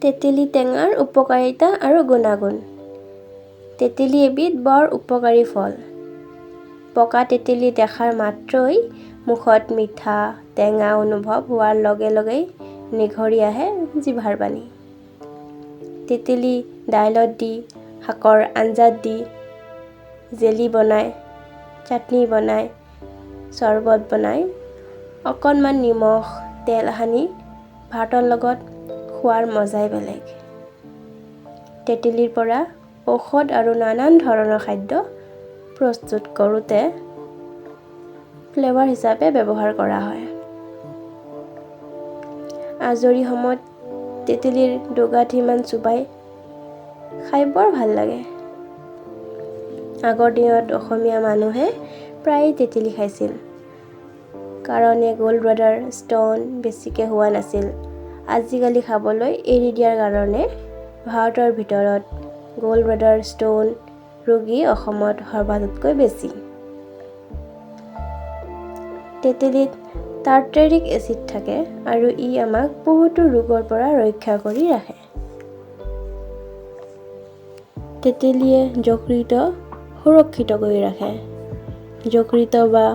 তেঁতেলী টেঙাৰ উপকাৰিতা আৰু গুণাগুণ। তেঁতেলী এবিধ বৰ উপকাৰী ফল। পকা তেঁতেলী দেখাৰ মাত্ৰই মুখত মিঠা টেঙা অনুভৱ হোৱাৰ লগে লগেই নিগৰি আহে জিভাৰ পানী। তেঁতেলী দাইলত দি, শাকৰ আঞ্জাত দি, জেলি বনাই, চাটনি বনাই, চৰবত বনাই, অকণমান নিমখ তেল সানি ভাতৰ লগত খোৱাৰ মজাই বেলেগ। তেঁতেলীৰ পৰা ঔষধ আৰু নানান ধৰণৰ খাদ্য প্ৰস্তুত কৰোঁতে ফ্লেভাৰ হিচাপে ব্যৱহাৰ কৰা হয়। আজৰি সময়ত তেঁতেলীৰ দুগাঁঠিমান চোবাই খাই বৰ ভাল লাগে। আগৰ দিনত অসমীয়া মানুহে প্ৰায় তেঁতেলী খাইছিল, কাৰণ গ'ল্ড ব্লাডাৰ ষ্ট'ন বেছিকৈ হোৱা নাছিল। আজিকালি খাবলৈ এৰি দিয়াৰ কাৰণে ভাৰতৰ ভিতৰত গ'ল্ড ব্লাডাৰ ষ্ট'ন ৰোগী অসমত সৰ্বাধিককৈ বেছি। তেঁতেলীত টাৰ্টাৰিক এচিড থাকে আৰু ই আমাক বহুতো ৰোগৰ পৰা ৰক্ষা কৰি ৰাখে। তেঁতেলীয়ে যকৃত সুৰক্ষিত কৰি ৰাখে। যকৃত বা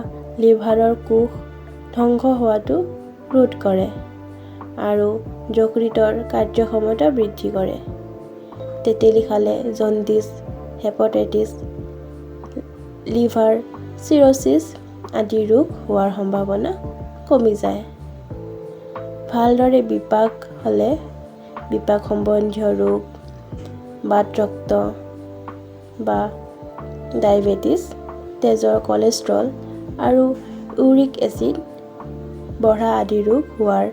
লিভাৰৰ কোষ ধ্বংস হোৱাটো ৰোধ কৰে আৰু যকৃতৰ কাৰ্যক্ষমতা বৃদ্ধি কৰে। তেঁতেলী খালে জণ্ডিছ, হেপাটাইটিছ, লিভাৰ চিৰ'চিছ আদি ৰোগ হোৱাৰ সম্ভাৱনা কমি যায়। ভালদৰে বিপাক হ'লে বিপাক সম্বন্ধীয় ৰোগ, বাতৰক্ত বা ডায়েবেটিছ, তেজৰ কলেষ্ট্ৰল আৰু ইউৰিক এচিড বঢ়া আদি ৰোগ হোৱাৰ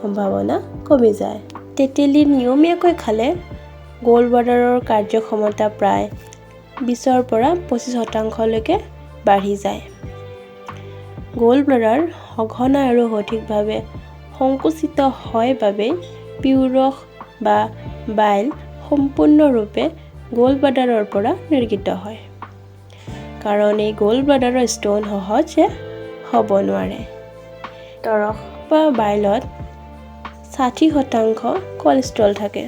সম্ভাৱনা কমি যায়। তেঁতেলী নিয়মীয়াকৈ খালে গ'ল্ড ব্লাডাৰৰ কাৰ্যক্ষমতা প্ৰায় 20ৰ পৰা 25% বাঢ়ি যায়। গ'ল্ড ব্লাডাৰ সঘনাই আৰু সঠিকভাৱে সংকুচিত হয় বাবেই পিউৰস বা বাইল সম্পূৰ্ণৰূপে গ'ল্ড ব্লাডাৰৰ পৰা নিৰ্গিত হয়। কাৰণ এই গ'ল্ড ব্লাডাৰৰ ষ্ট'ন সহজে হ'ব নোৱাৰে। তৰস বা বাইলত 60% কলেষ্ট্ৰল থাকে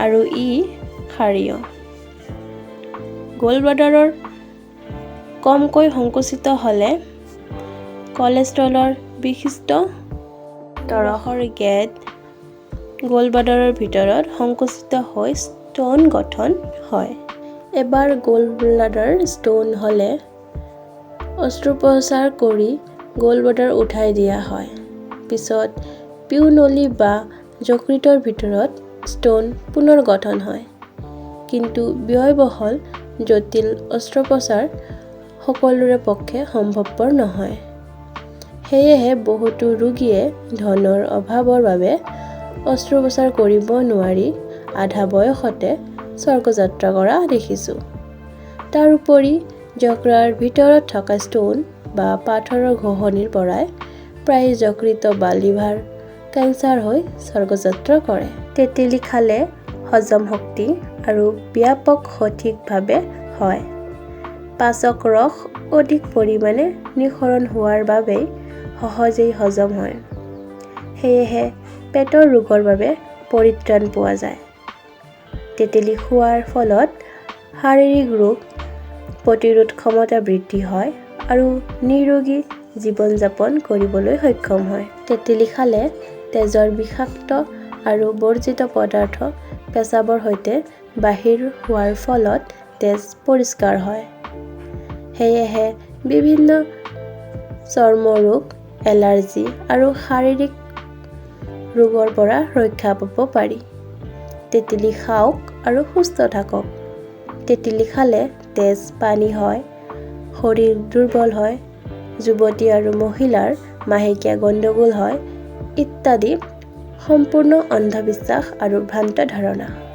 আৰু ই ক্ষাৰীয়। গ'ল্ড ব্লাডাৰৰ কমকৈ সংকুচিত হ'লে কলেষ্ট্ৰলৰ বিশিষ্ট তৰসৰ গেট গ'ল্ড ব্লাডাৰৰ ভিতৰত সংকুচিত হৈ ষ্ট'ন গঠন হয়। এবাৰ গ'ল্ড ব্লাডাৰ ষ্ট'ন হ'লে অস্ত্ৰোপচাৰ কৰি গ'ল্ড ব্লাডাৰ উঠাই দিয়া হয়। পিছত পিউনলী বা যকৃতৰ ভিতৰত ষ্ট'ন পুনৰ গঠন হয়। কিন্তু ব্যয়বহুল জটিল অস্ত্ৰোপচাৰ সকলোৰে পক্ষে সম্ভৱপৰ নহয়। সেয়েহে বহুতো ৰোগীয়ে ধনৰ অভাৱৰ বাবে অস্ত্ৰোপচাৰ কৰিব নোৱাৰি আধা বয়সতে স্বৰ্গযাত্ৰা কৰা দেখিছোঁ। তাৰোপৰি যকৃতৰ ভিতৰত থকা ষ্ট'ন বা পাথৰৰ ঘঁহনিৰ পৰাই প্ৰায় যকৃত বা লিভাৰ কেঞ্চাৰ হৈ স্বৰ্গযাত্ৰা কৰে। তেঁতেলী খালে হজম শক্তি আৰু ব্যাপক সঠিকভাৱে হয়। পাচক ৰস অধিক পৰিমাণে নিঃসৰণ হোৱাৰ বাবেই সহজেই হজম হয়। সেয়েহে পেটৰ ৰোগৰ বাবে পৰিত্ৰাণ পোৱা যায়। তেঁতেলী খোৱাৰ ফলত শাৰীৰিক ৰোগ প্ৰতিৰোধ ক্ষমতা বৃদ্ধি হয় আৰু নিৰোগী জীৱন যাপন কৰিবলৈ সক্ষম হয়। তেঁতেলী খালে তেজৰ বিষাক্ত আৰু বৰ্জিত পদাৰ্থ পেচাবৰ সৈতে বাহিৰ হোৱাৰ ফলত তেজ পৰিষ্কাৰ হয়। সেয়েহে বিভিন্ন চৰ্ম ৰোগ, এলাৰ্জি আৰু শাৰীৰিক ৰোগৰ পৰা ৰক্ষা পাব পাৰি। তেঁতেলী খাওক আৰু সুস্থ থাকক। তেঁতেলী খালে তেজ পানী হয়, শৰীৰ দুৰ্বল হয়, যুৱতী আৰু মহিলাৰ মাহেকীয়া গণ্ডগোল হয় ইত্যাদি সম্পূৰ্ণ অন্ধবিশ্বাস আৰু ভ্ৰান্ত ধাৰণা।